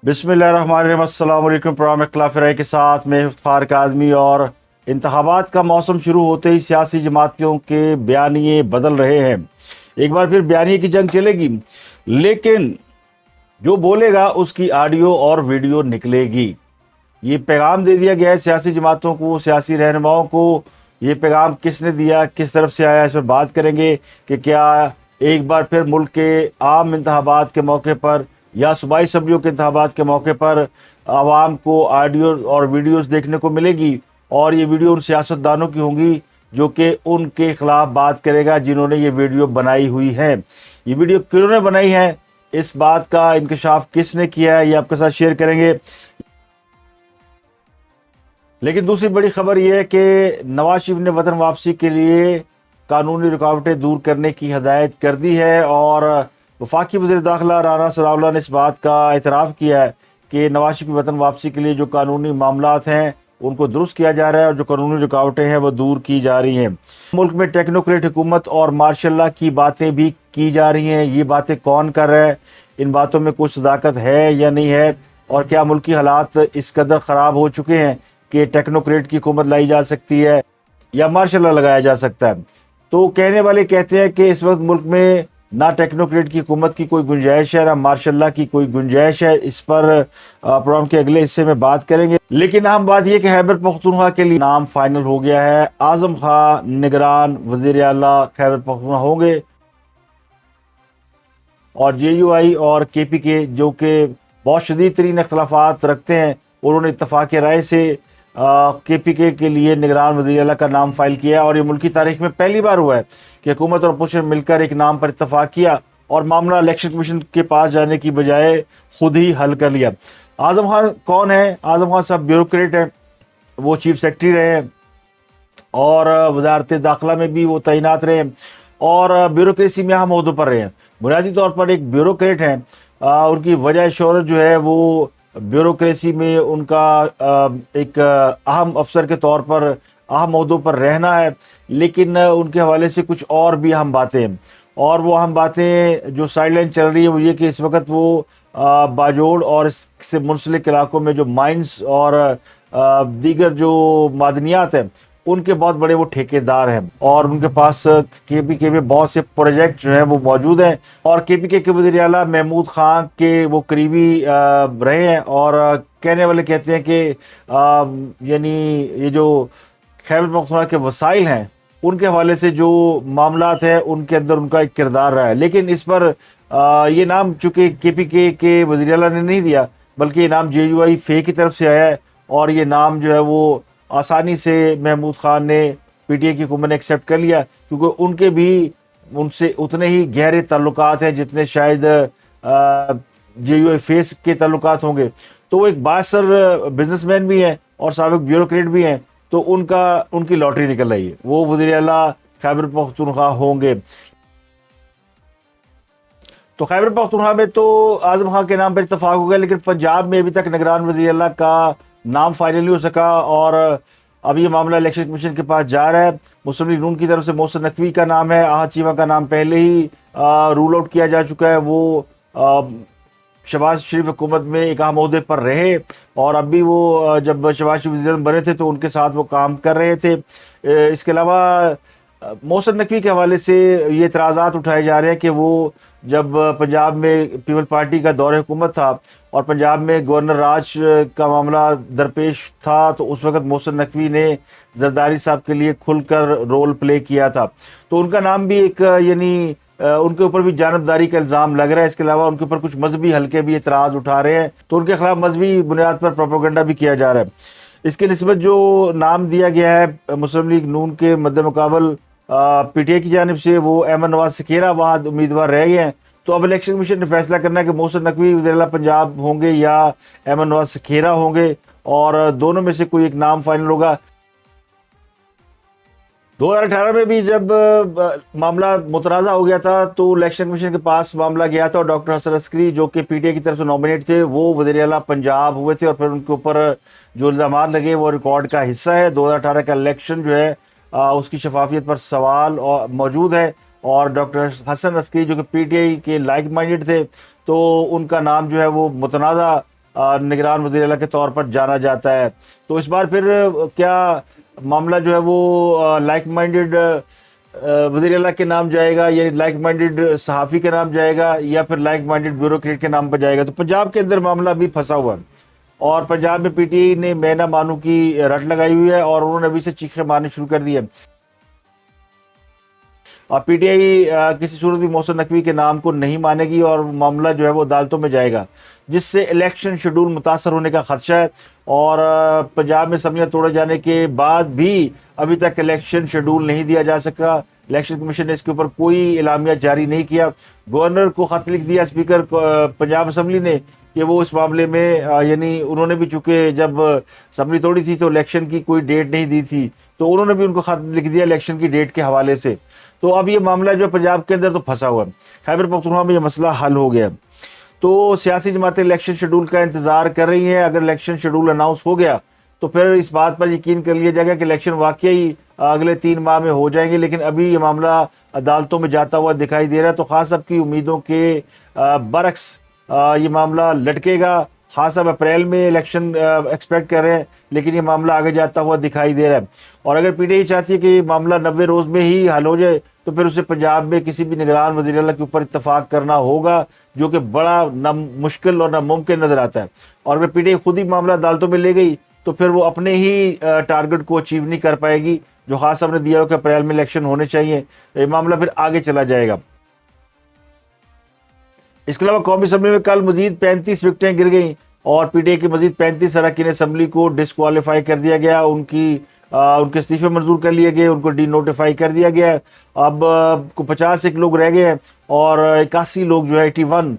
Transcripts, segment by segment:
बिस्मिल्लाहिर्रहमानिर्रहीम। अस्सलाम वालेकुम। प्रोग्राम इख्तिलाफ राय के साथ मैं इफ्तिखार का आदमी। और इंतखाबात का मौसम शुरू होते ही सियासी जमातियों के बयानिए बदल रहे हैं। एक बार फिर बयानिए की जंग चलेगी, लेकिन जो बोलेगा उसकी ऑडियो और वीडियो निकलेगी। ये पैगाम दे दिया गया है सियासी जमातों को, सियासी रहनुमाओं को। ये पैगाम किसने दिया, किस तरफ से आया, इस पर बात करेंगे कि क्या एक बार फिर मुल्क के आम इंतखाबात के मौके पर या सूबाई असम्बलियों के इंतखाबात के मौके पर आवाम को ऑडियो और वीडियोस देखने को मिलेगी। और ये वीडियो उन सियासतदानों की होंगी जो कि उनके खिलाफ बात करेगा, जिन्होंने ये वीडियो बनाई हुई है। ये वीडियो किन्होंने बनाई है, इस बात का इंकशाफ किसने किया है, ये आपके साथ शेयर करेंगे। लेकिन दूसरी बड़ी खबर यह है कि नवाज शरीफ ने वतन वापसी के लिए कानूनी रुकावटें दूर करने की हदायत कर दी है। और वफाकी वज़ीर दाखिला राना सनाउल्लाह ने इस बात का एतराफ़ किया है कि नवाज शरीफ की वतन वापसी के लिए जो कानूनी मामलात हैं उनको दुरुस्त किया जा रहा है और जो कानूनी रुकावटें हैं वो दूर की जा रही हैं। मुल्क में टेक्नोक्रेट हुकूमत और मार्शल लॉ की बातें भी की जा रही हैं। ये बातें कौन कर रहा है, इन बातों में कुछ सदाकत है या नहीं है, और क्या मुल्क की हालात इस कदर ख़राब हो चुके हैं कि टेक्नोक्रेट की हुकूमत लाई जा सकती है या मार्शल लॉ लगाया जा सकता है। तो कहने वाले कहते हैं कि इस वक्त मुल्क में ना टेक्नोक्रेट की हुकूमत की कोई गुंजाइश है, ना मार्शल लॉ की कोई गुंजाइश है। इस पर प्रोग्राम के अगले हिस्से में बात करेंगे। लेकिन अहम बात यह कि खैबर पख्तूनख्वा के लिए नाम फाइनल हो गया है। आजम खान निगरान वज़ीर आला खैबर पख्तूनख्वा होंगे और JUI और KPK जो कि बहुत शदीद तरीन अख्तलाफात रखते हैं, उन्होंने इत्तफाक़ राय से KPK के लिए निगरान वज़ीर आला का नाम फाइल किया। और ये मुल्क की तारीख में पहली बार हुआ है कि हुकूमत और अपोजिशन मिलकर एक नाम पर इत्तफाक़ किया और मामला इलेक्शन कमीशन के पास जाने की बजाय खुद ही हल कर लिया। आज़म खान कौन है? आज़म खान साहब ब्यूरोक्रेट हैं, वो चीफ सेक्रेटरी रहे हैं और वजारत दाखिला में भी वो तैनात रहे हैं और ब्यूरोक्रेसी में अहम ओहदों पर रहे हैं। बुनियादी तौर पर एक ब्यूरोक्रेट हैं। उनकी वजह शोहरत जो है वो ब्यूरोक्रेसी में उनका एक अहम अफसर के तौर पर अहम ओहदों पर रहना है। लेकिन उनके हवाले से कुछ और भी अहम बातें हैं, और वो अहम बातें जो साइडलाइन चल रही है वो ये कि इस वक्त वो बाजोड़ और इससे मुंसलिक इलाकों में जो माइंस और दीगर जो मादनियात हैं उनके बहुत बड़े वो ठेकेदार हैं और उनके पास KPK में बहुत से प्रोजेक्ट जो हैं वो मौजूद हैं। और KPK के वज़ीर आला महमूद खान के वो करीबी रहे हैं। और कहने वाले कहते हैं कि यानी ये जो खैबर पख्तूनख्वा के वसाइल हैं उनके हवाले से जो मामलात हैं उनके अंदर उनका एक किरदार रहा है। लेकिन इस पर ये नाम चूँकि KPK के वज़ीर आला ने नहीं दिया, बल्कि ये नाम JUI फे की तरफ से आया है। और ये नाम जो है वो आसानी से महमूद खान ने PTI की हुकूमत ने एक्सेप्ट कर लिया, क्योंकि उनके भी उनसे उतने ही गहरे ताल्लुकात हैं जितने शायद JUI फेस के ताल्लुकात होंगे। तो वो एक बासर बिजनेसमैन भी हैं और साबिक ब्यूरोक्रेट भी हैं, तो उनकी लॉटरी निकल रही है, वो वज़ीर आला खैबर पख्तूनख्वा होंगे। तो खैबर पख्तूनख्वा में तो आज़म खान के नाम पर इत्तफाक हो गया, लेकिन पंजाब में अभी तक निगरान वज़ीर आला का नाम फाइनल नहीं हो सका और अब ये मामला इलेक्शन कमीशन के पास जा रहा है। मुस्लिम लीग नून की तरफ से मोहसिन नकवी का नाम है, आहत चीमा का नाम पहले ही रूल आउट किया जा चुका है। वो शहबाज शरीफ हुकूमत में एक अहम ओहदे पर रहे और अब भी वो जब शहबाज शरीफ वज़ीर-ए-आज़म बने थे तो उनके साथ वो काम कर रहे थे। इसके अलावा मोहसिन नकवी के हवाले से ये एतराज़ात उठाए जा रहे हैं कि वो जब पंजाब में पीपल पार्टी का दौर हुकूमत था और पंजाब में गवर्नर राज का मामला दरपेश था, तो उस वक्त मोहसिन नकवी ने जरदारी साहब के लिए खुलकर रोल प्ले किया था। तो उनका नाम भी एक यानी उनके ऊपर भी जानबदारी का इल्ज़ाम लग रहा है। इसके अलावा उनके ऊपर कुछ मजहबी हल्के भी एतराज़ उठा रहे हैं, तो उनके खिलाफ मजहबी बुनियाद पर प्रोपेगेंडा भी किया जा रहा है। इसके निस्बत जो नाम दिया गया है मुस्लिम लीग नून के मद्दे मुकाबल PTI की जानिब से, वो अहमद नवाज सकीरा वहाँ उम्मीदवार रह गए हैं। तो अब इलेक्शन कमीशन ने फैसला करना है कि मोहसिन नकवी वज़ीर आला पंजाब होंगे या अहमद नवाज सकीरा होंगे, और दोनों में से कोई एक नाम फाइनल होगा। 2018 में भी जब मामला मुतनाज़ा हो गया था तो इलेक्शन कमीशन के पास मामला गया था और डॉक्टर हसन अस्करी जो कि PTI की तरफ से नॉमिनेट थे वो वज़ीर आला पंजाब हुए थे और फिर उनके ऊपर जो इल्ज़ाम लगे वो रिकॉर्ड का हिस्सा है। 2018 का इलेक्शन जो है उसकी शफाफियत पर सवाल मौजूद है और डॉक्टर हसन अस्करी जो कि PTI के लाइक माइंडेड थे, तो उनका नाम जो है वो मुतनाज़ा निगरान वज़ीर आला के तौर पर जाना जाता है। तो इस बार फिर क्या मामला जो है वो लाइक माइंडेड वज़ीर आला के नाम जाएगा, यानी लाइक माइंडेड सहाफ़ी के नाम जाएगा, या फिर लाइक माइंडेड ब्यूरोक्रेट के नाम पर जाएगा? तो पंजाब के अंदर मामला अभी फंसा हुआ है और पंजाब में पीटीआई ने मैं ना मानू की रट लगाई हुई है और उन्होंने अभी से चीखे मारनी शुरू कर दी है। और पीटीआई किसी सूरत भी मोहसिन नकवी के नाम को नहीं मानेगी और मामला जो है वो अदालतों में जाएगा, जिससे इलेक्शन शेड्यूल मुतासर होने का खदशा है। और पंजाब में असम्बलियाँ तोड़े जाने के बाद भी अभी तक इलेक्शन शेड्यूल नहीं दिया जा सका। इलेक्शन कमीशन ने इसके ऊपर कोई एलामिया जारी नहीं किया। गवर्नर को खत लिख दिया स्पीकर पंजाब असम्बली ने कि वो इस मामले में यानी उन्होंने भी, चूंकि जब असम्बली तोड़ी थी तो इलेक्शन की कोई डेट नहीं दी थी, तो उन्होंने भी उनको खत लिख दिया इलेक्शन की डेट के हवाले से। तो अब ये मामला जो पंजाब के अंदर तो फंसा हुआ है। खैबर पख्तूनख्वा में ये मसला हल हो गया। तो सियासी जमातें इलेक्शन शेड्यूल का इंतजार कर रही हैं। अगर इलेक्शन शेड्यूल अनाउंस हो गया तो फिर इस बात पर यकीन कर लिया जाएगा कि इलेक्शन वाकई अगले 3 माह में हो जाएंगे। लेकिन अभी ये मामला अदालतों में जाता हुआ दिखाई दे रहा है। तो खास सबकी उम्मीदों के बरक्स ये मामला लटकेगा। हाँ साहब अप्रैल में इलेक्शन एक्सपेक्ट कर रहे हैं, लेकिन ये मामला आगे जाता हुआ दिखाई दे रहा है। और अगर पीटीआई चाहती है कि ये मामला 90 रोज में ही हल हो जाए तो फिर उसे पंजाब में किसी भी निगरान वज़ीर आला के ऊपर इत्तफाक करना होगा, जो कि बड़ा मुश्किल और नामुमकिन नजर आता है। और अगर पीटीआई खुद ही मामला अदालतों में ले गई तो फिर वो अपने ही टारगेट को अचीव नहीं कर पाएगी, जो खास साहब ने दिया हो कि अप्रैल में इलेक्शन होने चाहिए। ये मामला फिर आगे चला जाएगा। इसके अलावा कौमी असम्बली में कल मजीद 35 विकेटें गिर गई और पीटीआई के मजीद 35 अरकान असम्बली को डिस्क्वालीफाई कर दिया गया। उनके इस्तीफे मंजूर कर लिए गए, उनको डी नोटिफाई कर दिया गया। अब 51 लोग रह गए हैं और 81 लोग जो है 81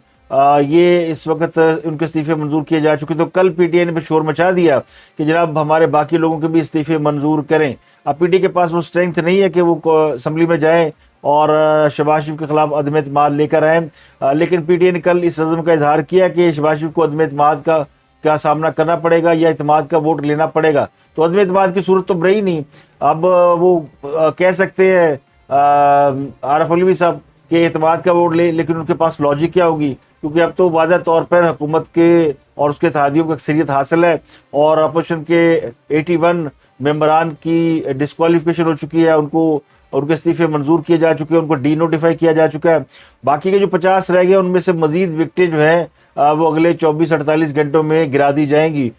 ये इस वक्त उनके इस्तीफे मंजूर किए जा चुके। तो कल पीटीआई ने भी शोर मचा दिया कि जनाब हमारे बाकी लोगों के भी इस्तीफे मंजूर करें। अब पीटीआई के पास वो स्ट्रेंथ नहीं है कि वो असम्बली में जाए और शहबाज शरीफ के खिलाफ अदम एतमाद लेकर आए। लेकिन पीटीआई ने कल इस अज़्म का इजहार किया कि शहबाज शरीफ को अदम एतमाद का सामना करना पड़ेगा या एतमाद का वोट लेना पड़ेगा। तो अदम एतमाद की सूरत तो रही नहीं। अब वो कह सकते हैं आरफ अलवी साहब के एतमाद का वोट ले, लेकिन उनके पास लॉजिक क्या होगी? क्योंकि अब तो वादा तौर पर हुकूमत के और उसके इत्तेहादियों को अक्सरियत हासिल है और अपोजिशन के 81 मेंबरान की डिस्क्वालिफिकेशन हो चुकी है, उनके इस्तीफे मंजूर किए जा चुके हैं, उनको डी नोटिफाई किया जा चुका है। बाकी के जो 50 रह गए उनमें से मजीद विकेटें जो है वो अगले 24-48 घंटों में गिरा दी जाएंगी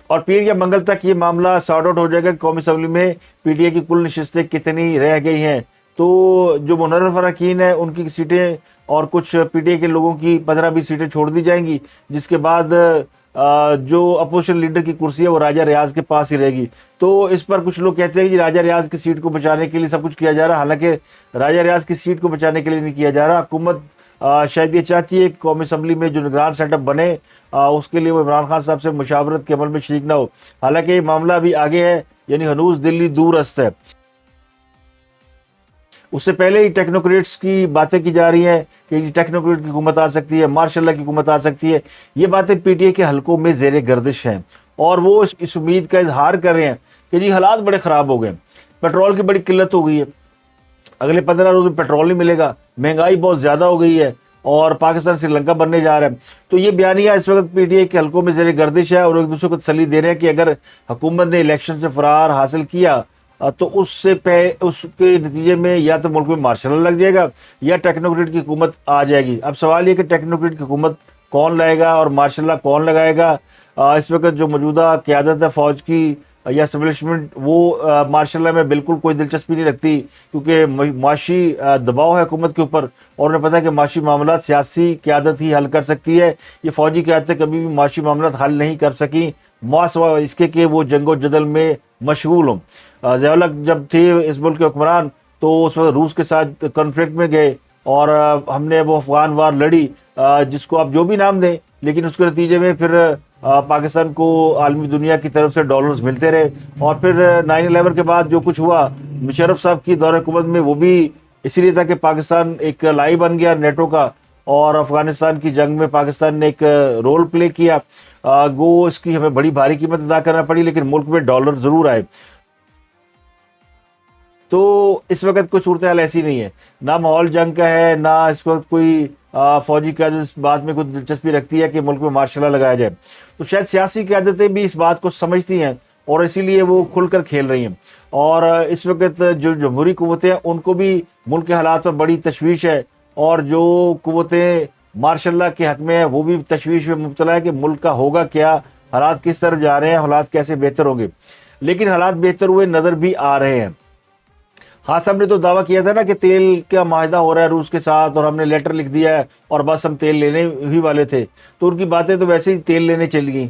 और पीर या मंगल तक ये मामला सॉर्ट आउट हो जाएगा। कौमी असम्बली में पीटीआई की कुल नशिस्तें कितनी रह गई हैं। तो जो मुनर्रफ अरकान है उनकी सीटें और कुछ पीटीआई के लोगों की 15-20 सीटें छोड़ दी जाएंगी, जिसके बाद जो अपोजिशन लीडर की कुर्सी है वो राजा रियाज के पास ही रहेगी। तो इस पर कुछ लोग कहते हैं कि राजा रियाज की सीट को बचाने के लिए सब कुछ किया जा रहा है, हालांकि राजा रियाज की सीट को बचाने के लिए नहीं किया जा रहा। हुकूमत शायद ये चाहती है कि कौमी असम्बली में जो निगरान सेटअप बने उसके लिए वो इमरान खान साहब से मुशावरत के अमल में शरीक ना हो। हालांकि ये मामला अभी आगे है, यानी हनूज दिल्ली दूरस्त है। उससे पहले ही टेक्नोक्रेट्स की बातें की जा रही हैं कि टेक्नोक्रेट की हुकूमत आ सकती है, मार्शल की हुकूमत आ सकती है। ये बातें पीटीआई के हलकों में जेर गर्दिश हैं और वो इस उम्मीद का इजहार कर रहे हैं कि जी हालात बड़े ख़राब हो गए, पेट्रोल की बड़ी किल्लत हो गई है, अगले 15 रोज में पेट्रोल नहीं मिलेगा, महंगाई बहुत ज़्यादा हो गई है और पाकिस्तान श्रीलंका बनने जा रहा है। तो ये बयानिया इस वक्त पीटीआई के हलकों में जेर गर्दिश है और एक दूसरे को तसल्ली दे रहे हैं कि अगर हुकूमत ने इलेक्शन से फरार हासिल किया तो उसके नतीजे में या तो मुल्क में मार्शल लग जाएगा या टेक्नोक्रेट की हुकूमत आ जाएगी। अब सवाल ये कि टेक्नोक्रेट की हुकूमत कौन लाएगा और मार्शल कौन लगाएगा। इस वक्त जो मौजूदा क़यादत है फ़ौज की या एस्टेब्लिशमेंट, वो मार्शल में बिल्कुल कोई दिलचस्पी नहीं रखती, क्योंकि माशी दबाव है हुकूमत के ऊपर और उन्हें पता है कि माशी मामला सियासी क़यादत ही हल कर सकती है। ये फ़ौजी क़यादतें कभी भी माशी मामला हल नहीं कर सकी, मासवा इसके कि वो जंगो जदल में मशगूल हों। ज़िया-उल-हक जब थे इस मुल्क के हुक्मरान तो उस वक्त रूस के साथ कॉन्फ्लिक्ट में गए और हमने वो अफगान वार लड़ी, जिसको आप जो भी नाम दें, लेकिन उसके नतीजे में फिर पाकिस्तान को आलमी दुनिया की तरफ से डॉलर्स मिलते रहे। और फिर 9/11 के बाद जो कुछ हुआ मुशर्रफ साहब की दौर हुकूमत में, वो भी इसीलिए था कि पाकिस्तान एक लाई बन गया नेटो का और अफगानिस्तान की जंग में पाकिस्तान ने एक रोल प्ले किया। गो इसकी हमें बड़ी भारी कीमत अदा करना पड़ी, लेकिन मुल्क में डॉलर ज़रूर आए। तो इस वक्त कोई सूरत हाल ऐसी नहीं है, ना माहौल जंग का है, ना इस वक्त कोई फौजी क्यादत इस बात में कुछ दिलचस्पी रखती है कि मुल्क में मार्शल लॉ लगाया जाए। तो शायद सियासी क्यादतें भी इस बात को समझती हैं और इसीलिए वो खुलकर खेल रही हैं। और इस वक्त जो जमहूरी कुव्वतें हैं उनको भी मुल्क के हालात पर बड़ी तशवीश है, और जो कुव्वतें मार्शल लॉ के हक में है वो भी तशवीश में मुब्तला है कि मुल्क का होगा क्या, हालात किस तरफ जा रहे हैं, हालात कैसे बेहतर होंगे। लेकिन हालात बेहतर हुए नज़र भी आ रहे हैं। हाँ, साहब ने तो दावा किया था ना कि तेल का माहिदा हो रहा है रूस के साथ और हमने लेटर लिख दिया है और बस हम तेल लेने ही वाले थे, तो उनकी बातें तो वैसे ही तेल लेने चली गई।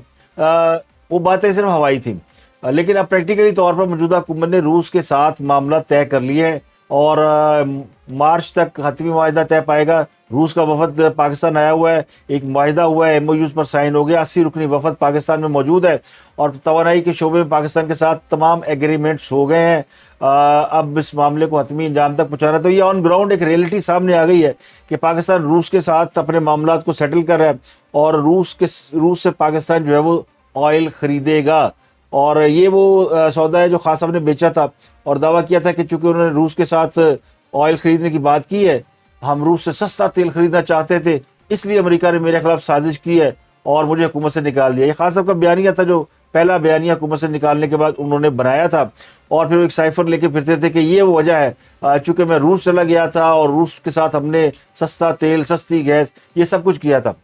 वो बातें सिर्फ हवाई थी। लेकिन अब प्रैक्टिकली तौर पर मौजूदा हुकूमत ने रूस के साथ मामला तय कर लिए हैं और मार्च तक हतमी माहिदा तय पाएगा। रूस का वफद पाकिस्तान आया हुआ है, एक माहिदा हुआ है, MOUs पर साइन हो गया, 80 रुकनी वफद पाकिस्तान में मौजूद है और तवानाई के शोबे में पाकिस्तान के साथ तमाम एग्रीमेंट्स हो गए हैं। अब इस मामले को हतमी अंजाम तक पहुँचाना, तो ये ऑन ग्राउंड एक रियलिटी सामने आ गई है कि पाकिस्तान रूस के साथ अपने मामला को सेटल कर रहा है और रूस से पाकिस्तान जो है वो ऑयल खरीदेगा। और ये वो सौदा है जो खान साहब ने बेचा था और दावा किया था कि चूंकि उन्होंने रूस के साथ ऑयल खरीदने की बात की है, हम रूस से सस्ता तेल खरीदना चाहते थे, इसलिए अमेरिका ने मेरे खिलाफ साजिश की है और मुझे हुकूमत से निकाल दिया। ये खान साहब का बयानिया था, जो पहला बयानिया हुकूमत से निकालने के बाद उन्होंने बनाया था और फिर एक साइफर लेके फिरते थे कि ये वो वजह है, चूंकि मैं रूस चला गया था और रूस के साथ हमने सस्ता तेल, सस्ती गैस, ये सब कुछ किया था।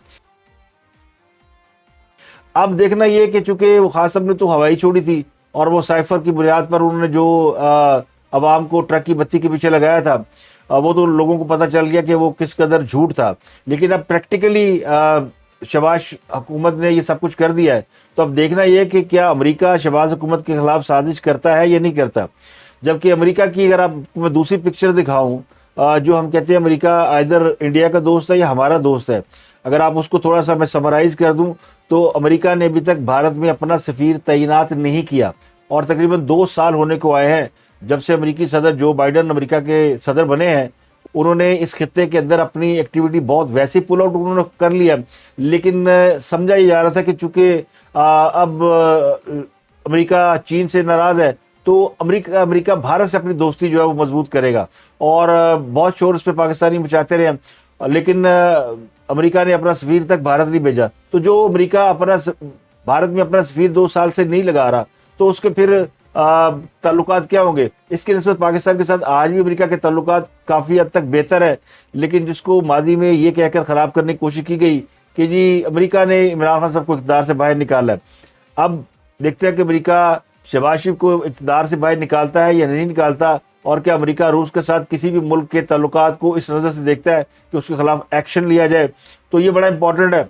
अब देखना ये कि चूंकि वो खान साहब ने तो हवाई छोड़ी थी और वो साइफर की बुनियाद पर उन्होंने जो अवाम को ट्रक की बत्ती के पीछे लगाया था, वो तो लोगों को पता चल गया कि वो किस कदर झूठ था। लेकिन अब प्रैक्टिकली शहबाज हुकूमत ने ये सब कुछ कर दिया है, तो अब देखना यह कि क्या अमेरिका शहबाज हुकूमत के खिलाफ साजिश करता है या नहीं करता। जबकि अमेरिका की अगर आप मैं दूसरी पिक्चर दिखाऊं, जो हम कहते हैं अमेरिका इधर इंडिया का दोस्त है या हमारा दोस्त है, अगर आप उसको थोड़ा सा मैं समराइज़ कर दूं तो अमेरिका ने अभी तक भारत में अपना सफ़ीर तैनात नहीं किया और तकरीबन 2 साल होने को आए हैं जब से अमेरिकी सदर जो बाइडन अमेरिका के सदर बने हैं। उन्होंने इस खित्ते के अंदर अपनी एक्टिविटी बहुत वैसे पुल आउट उन्होंने कर लिया, लेकिन समझा ही जा रहा था कि चूँकि अब अमेरिका चीन से नाराज़ है तो अमेरिका भारत से अपनी दोस्ती जो है वो मजबूत करेगा और बहुत शोर इस पर पाकिस्तानी मचाते रहे, लेकिन अमेरिका ने अपना सफीर तक भारत नहीं भेजा। तो जो अमेरिका भारत में अपना सफीर 2 साल से नहीं लगा रहा तो उसके फिर ताल्लुकात क्या होंगे। इसके निस्बत पाकिस्तान के साथ आज भी अमेरिका के ताल्लुकात काफ़ी हद तक बेहतर है, लेकिन जिसको माजी में ये कहकर ख़राब करने की कोशिश की गई कि जी अमेरिका ने इमरान खान साहब को इक़्तिदार से बाहर निकाला है। अब देखते हैं कि अमेरिका शहबाज शरीफ को इक़्तिदार से बाहर निकालता है या नहीं निकालता, और क्या अमेरिका रूस के साथ किसी भी मुल्क के ताल्लुकात को इस नज़र से देखता है कि उसके खिलाफ एक्शन लिया जाए। तो ये बड़ा इंपॉर्टेंट है।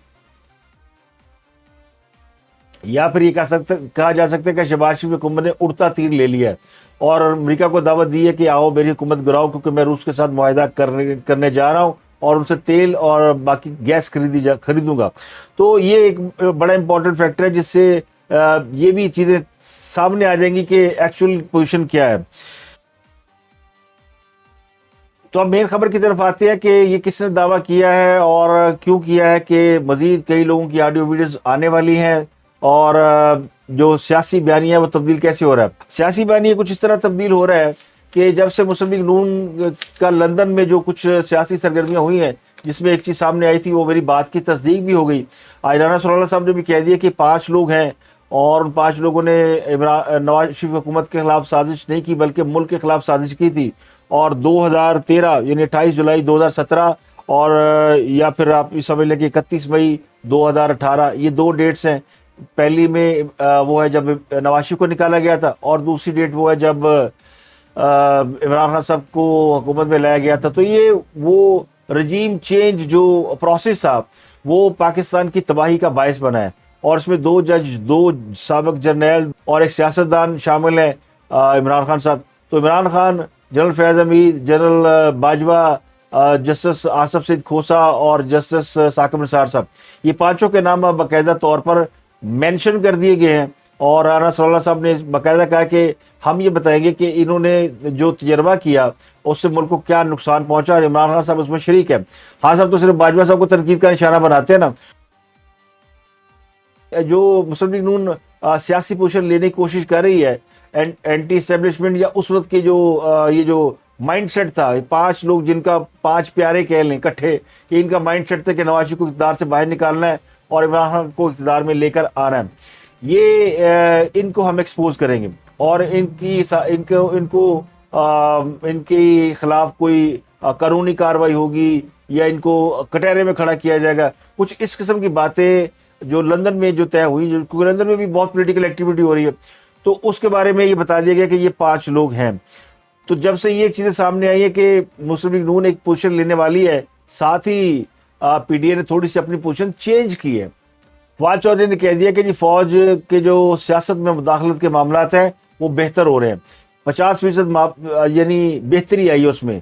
या फिर ये कहा जा सकता है कि शहबाज शरीफ हुकूमत ने उड़ता तीर ले लिया है और अमेरिका को दावत दी है कि आओ मेरी हुकूमत गिराओ, क्योंकि मैं रूस के साथ मुआहदा करने जा रहा हूँ और उनसे तेल और बाकी गैस खरीदूंगा। तो ये एक बड़ा इंपॉर्टेंट फैक्टर है जिससे ये भी चीज़ें सामने आ जाएंगी कि एक्चुअल पोजीशन क्या है। तो अब मेन खबर की तरफ आते हैं कि ये किसने दावा किया है और क्यों किया है कि मजीद कई लोगों की ऑडियो वीडियोस आने वाली हैं और जो सियासी बयानिया है वो तब्दील कैसे हो रहा है। सियासी बयानिया कुछ इस तरह तब्दील हो रहा है कि जब से मुस्लिम लीग नून का लंदन में जो कुछ सियासी सरगर्मियाँ हुई हैं, जिसमें एक चीज़ सामने आई थी, वो मेरी बात की तस्दीक भी हो गई। राना सलाउल्लाह साहब ने भी कह दिया कि 5 लोग हैं और उन 5 लोगों ने नवाज शरीफ हुकूमत के खिलाफ साजिश नहीं की बल्कि मुल्क के खिलाफ साजिश की थी। और 2013 यानी 28 जुलाई 2017 और या फिर आप समझ लें कि 31 मई 2018, ये 2 डेट्स हैं। पहली में वो है जब नवाज शरीफ को निकाला गया था और दूसरी डेट वो है जब इमरान खान साहब को हुकूमत में लाया गया था। तो ये वो रजीम चेंज जो प्रोसेस था वो पाकिस्तान की तबाही का बायस बना है और इसमें 2 जज, 2 साबिक जर्नैल और एक सियासतदान शामिल हैं, इमरान खान साहब। तो इमरान खान, जनरल फैज़ हमीद, जनरल बाजवा, जस्टिस आसफ सईद खोसा और जस्टिस साकिब निसार साहब, ये 5 के नाम बाकायदा तौर पर मेंशन कर दिए गए हैं और राना सलाउल्लाह साहब ने बाकायदा कहा कि हम ये बताएंगे कि इन्होंने जो तजर्बा किया उससे मुल्क को क्या नुकसान पहुंचा और इमरान खान साहब उसमें शरीक है। खान साहब तो सिर्फ बाजवा साहब को तनकीद का निशाना बनाते हैं ना। जो मुस्लिम लीग नून सियासी पोजीशन लेने की कोशिश कर रही है, एंटी एस्टेब्लिशमेंट या उस वक्त के जो ये जो माइंडसेट था, 5 लोग जिनका 5 प्यारे कह लें इकट्ठे, कि इनका माइंडसेट था कि नवाज शरीफ को इक़्तिदार से बाहर निकालना है और इमरान खान को इक़्तिदार में लेकर आना है। ये इनको हम एक्सपोज करेंगे और इनके खिलाफ कोई कानूनी कार्रवाई होगी या इनको कटहरे में खड़ा किया जाएगा। कुछ इस किस्म की बातें जो लंदन में जो तय हुई, क्योंकि लंदन में भी बहुत पॉलिटिकल एक्टिविटी हो रही है, तो उसके बारे में ये बता दिया गया कि ये 5 लोग हैं। तो जब से ये चीज़ें सामने आई है कि मुस्लिम लीग नून एक पोजीशन लेने वाली है, साथ ही पीडीए ने थोड़ी सी अपनी पोजीशन चेंज की है। फवाद चौधरी ने कह दिया कि जी फौज के जो सियासत में मुदाखलत के मामलात हैं वो बेहतर हो रहे हैं, 50% यानी बेहतरी आई है उसमें।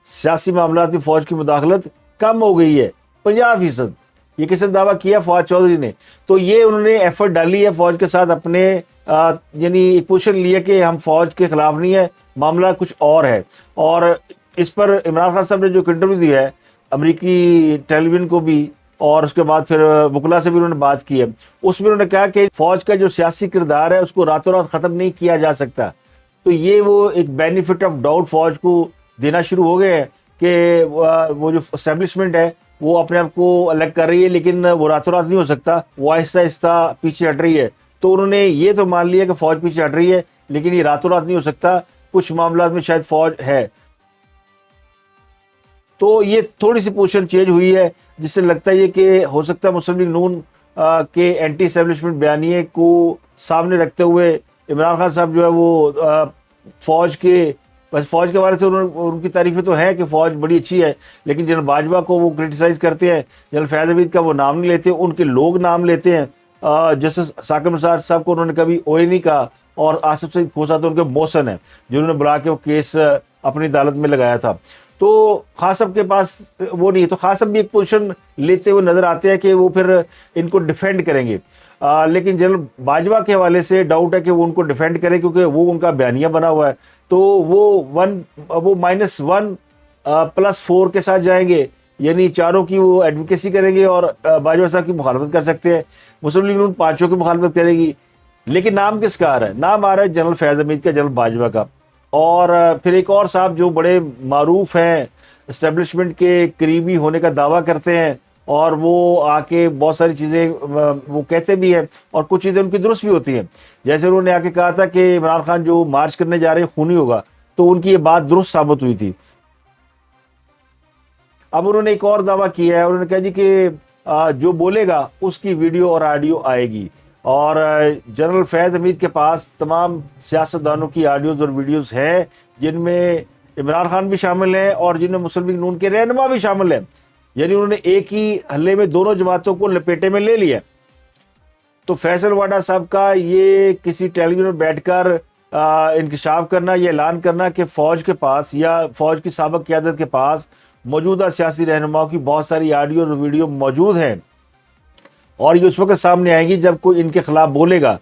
सियासी मामलात में फौज की मुदाखलत कम हो गई है 50%। ये किसने दावा किया? फवाद चौधरी ने। तो ये उन्होंने एफर्ट डाली है फौज के साथ, अपने यानी एक पोजीशन लिया कि हम फौज के खिलाफ नहीं है, मामला कुछ और है। और इस पर इमरान खान साहब ने जो इंटरव्यू दिया है अमेरिकी टेलीविजन को भी, और उसके बाद फिर वकला से भी उन्होंने बात की है, उसमें उन्होंने कहा कि फौज का जो सियासी किरदार है उसको रातों रात ख़त्म नहीं किया जा सकता। तो ये वो एक बेनिफिट ऑफ डाउट फौज को देना शुरू हो गए हैं कि वो जो एस्टेब्लिशमेंट है वो अपने आप को अलग कर रही है, लेकिन वो रातों रात नहीं हो सकता, वो आहिस्ता आहिस्ता पीछे हट रही है। तो उन्होंने ये तो मान लिया कि फौज पीछे हट रही है, लेकिन ये रातों रात नहीं हो सकता, कुछ मामला में शायद फौज है। तो ये थोड़ी सी पोजीशन चेंज हुई है, जिससे लगता है कि हो सकता है मुस्लिम लीग नून के एंटी एस्टेब्लिशमेंट बयानिए को सामने रखते हुए इमरान खान साहब जो है वो फौज के बारे से उनकी तारीफें तो है कि फ़ौज बड़ी अच्छी है, लेकिन जनरल बाजवा को वो क्रिटिसाइज़ करते हैं, जनरल फैज़ हमीद का वो नाम नहीं लेते, उनके लोग नाम लेते हैं। जस्टिस साकिब निसार साहब को उन्होंने कभी ओए नहीं कहा, और आसिफ सईद खोसा तो उनके मौसन है जिन्होंने बुला के वो केस अपनी अदालत में लगाया था। तो खास साहब के पास वो नहीं है, तो खास साहब भी एक पोजीशन लेते हुए नजर आते हैं कि वो फिर इनको डिफेंड करेंगे। लेकिन जनरल बाजवा के हवाले से डाउट है कि वो उनको डिफेंड करें, क्योंकि वो उनका बयानिया बना हुआ है। तो वो -1 +4 के साथ जाएंगे, यानी चारों की वो एडवोकेसी करेंगे और बाजवा साहब की मुखालफत कर सकते हैं। मुस्लिम लीग नून 5 की मुखालफत करेगी, लेकिन नाम किसका आ रहा है? नाम आ रहा है जनरल फैज़ हमीद का, जनरल बाजवा का, और फिर एक और साहब जो बड़े मारूफ हैं, इस्टेब्लिशमेंट के करीबी होने का दावा करते हैं, और वो आके बहुत सारी चीज़ें वो कहते भी हैं और कुछ चीज़ें उनकी दुरुस्त भी होती हैं। जैसे उन्होंने आके कहा था कि इमरान खान जो मार्च करने जा रहे हैं खूनी होगा, तो उनकी ये बात दुरुस्त साबित हुई थी। अब उन्होंने एक और दावा किया है, उन्होंने कहा जी कि जो बोलेगा उसकी वीडियो और ऑडियो आएगी, और जनरल फैज़ हमीद के पास तमाम सियासतदानों की ऑडियोज़ और वीडियोज़ हैं, जिनमें इमरान खान भी शामिल है और जिनमें मुस्लिम लीग नून के रहनुमा भी शामिल है। यानी उन्होंने एक ही हल्ले में दोनों जमातों को लपेटे में ले लिया। तो फैसल वाडा साहब का ये किसी टेलीविजन में बैठकर इंकशाफ करना, ये ऐलान करना कि फ़ौज के पास या फ़ौज की साबिक़ क़यादत के पास मौजूदा सियासी रहनुमाओं की बहुत सारी ऑडियो और वीडियो मौजूद हैं, और ये उस वक्त सामने आएगी जब कोई इनके खिलाफ बोलेगा।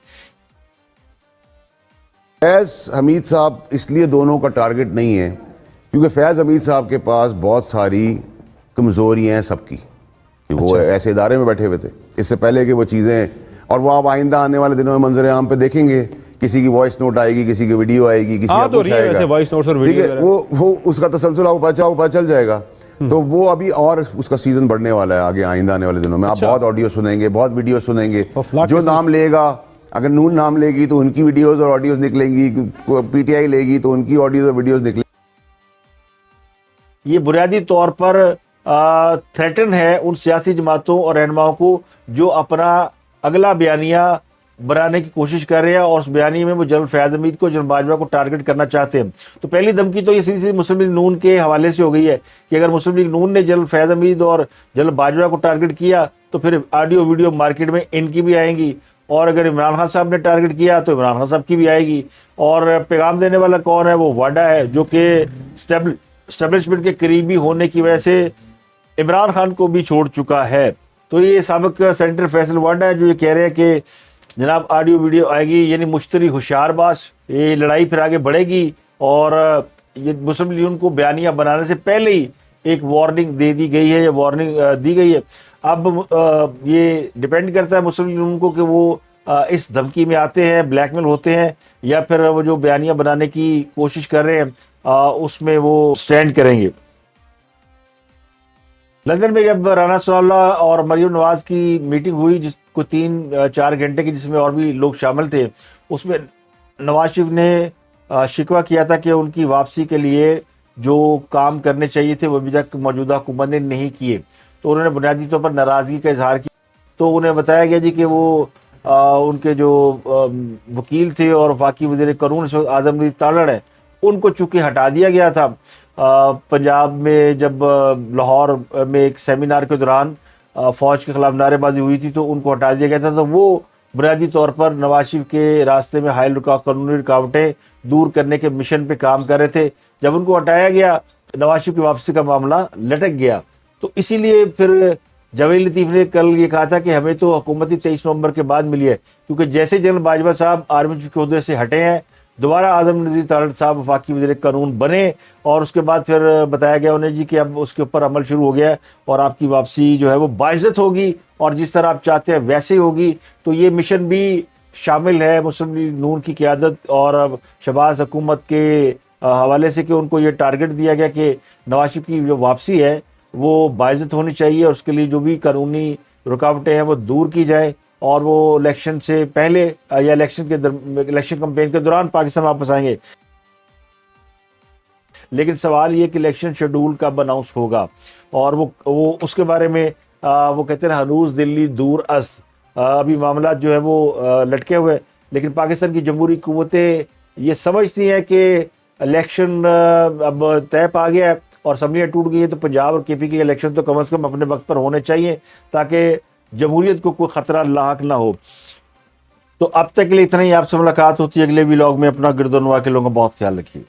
फैज़ हमीद साहब इसलिए दोनों का टारगेट नहीं है क्योंकि फैज़ हमीद साहब के पास बहुत सारी कमज़ोरियाँ हैं सबकी। वो ऐसे इदारे में बैठे हुए थे इससे पहले कि वो चीज़ें, और वो आप आइंदा आने वाले दिनों में मंजर आम पे देखेंगे, किसी की वॉइस नोट आएगी, किसी की वीडियो आएगी, किसी का कुछ आएगा, वॉइस नोट्स और वीडियो, ठीक है, वो उसका तसलसल आपको पता चल जाएगा। तो वो अभी और उसका सीजन बढ़ने वाला है आगे आइंदा आने वाले दिनों में। आप बहुत ऑडियो सुनेंगे, बहुत वीडियो सुनेंगे। जो नाम लेगा, अगर नून नाम लेगी तो उनकी वीडियोज और ऑडियोज निकलेंगी, पीटीआई लेगी तो उनकी ऑडियोज और वीडियोज निकलेंगी। ये बुनियादी तौर पर थ्रेटन है उन सियासी जमातों और रहनुमाओं को जो अपना अगला बयानिया बनाने की कोशिश कर रहे हैं, और उस बयानी में वो जनरल फैज़ हमीद को, जनरल बाजवा को टारगेट करना चाहते हैं। तो पहली धमकी तो ये सीधी मुस्लिम लीग नून के हवाले से हो गई है कि अगर मुस्लिम लीग नून ने जनरल फैज़ हमीद और जनरल बाजवा को टारगेट किया तो फिर ऑडियो वीडियो मार्केट में इनकी भी आएंगी, और अगर इमरान खान साहब ने टारगेट किया तो इमरान खान साहब की भी आएगी। और पैगाम देने वाला कौन है? वो वाडा है, जो कि एस्टेब्लिशमेंट के करीबी होने की वजह से इमरान खान को भी छोड़ चुका है। तो ये साबिक सेनेटर फैसल वाडा है जो ये कह रहे हैं कि जनाब ऑडियो वीडियो आएगी, यानी मुश्तरी होशियारबाज, ये लड़ाई फिर आगे बढ़ेगी, और ये मुस्लिम लीग को बयानिया बनाने से पहले ही एक वार्निंग दे दी गई है, या वार्निंग दी गई है। अब ये डिपेंड करता है मुस्लिम लीग को कि वो इस धमकी में आते हैं, ब्लैकमेल होते हैं, या फिर वो जो बयानियां बनाने की कोशिश कर रहे हैं उसमें वो स्टैंड करेंगे। लंदन में जब राना सनाउल्लाह और मरियम नवाज की मीटिंग हुई, जिसको 3-4 घंटे की, जिसमें और भी लोग शामिल थे, उसमें नवाज शरीफ ने शिकवा किया था कि उनकी वापसी के लिए जो काम करने चाहिए थे वो अभी तक मौजूदा हुकूमत ने नहीं किए। तो उन्होंने बुनियादी तौर पर नाराज़गी का इजहार किया। तो उन्हें बताया गया जी कि वो उनके जो वकील थे और वफाकी वज़ीर कानून इस वक्त आदम नज़ीर तालड़ हैं, उनको चूँकि हटा दिया गया था। पंजाब में जब लाहौर में एक सेमिनार के दौरान फ़ौज के ख़िलाफ़ नारेबाजी हुई थी, तो उनको हटा दिया गया था। तो वो बुनियादी तौर पर नवाज शरीफ के रास्ते में हायल कानूनी रुकावटें दूर करने के मिशन पे काम कर रहे थे। जब उनको हटाया गया, नवाज शरीफ की वापसी का मामला लटक गया। तो इसीलिए फिर जवेद लतीफ़ ने कल ये कहा था कि हमें तो हुकूमत 23 नवंबर के बाद मिली है, क्योंकि जैसे जनरल बाजवा साहब आर्मी चीफ के ओहदे से हटे हैं, दोबारा आदम नज़ीर तालड़ साहब वफाकी वज़ीर कानून बने, और उसके बाद फिर बताया गया उन्हें जी कि अब उसके ऊपर अमल शुरू हो गया है और आपकी वापसी जो है वो बाइज़्ज़त होगी और जिस तरह आप चाहते हैं वैसे ही होगी। तो ये मिशन भी शामिल है मुस्लिम लीग नून की क़यादत और शहबाज हुकूमत के हवाले से, कि उनको ये टारगेट दिया गया कि नवाज शरीफ की जो वापसी है वो बाइज़्ज़त होनी चाहिए और उसके लिए जो भी कानूनी रुकावटें हैं वो दूर की जाए, और वो इलेक्शन से पहले या इलेक्शन कैंपेन के दौरान पाकिस्तान वापस आएंगे। लेकिन सवाल ये कि इलेक्शन शेड्यूल कब अनाउंस होगा, और वो उसके बारे में वो कहते हैं हनूज दिल्ली दूर अस, अभी मामला जो है वो लटके हुए। लेकिन पाकिस्तान की जमहूरी कुव्वतें ये समझती हैं कि इलेक्शन अब तय पा गया है और असम्बलियाँ टूट गई है, तो पंजाब और केपी के इलेक्शन तो कम से कम अपने वक्त पर होने चाहिए ताकि जमहूरियत को कोई ख़तरा लाक ना हो। तो अब तक के लिए इतना ही। आपसे मुलाकात होती है अगले व्लॉग में। अपना गिरदोनवा के लोगों का बहुत ख्याल रखिए।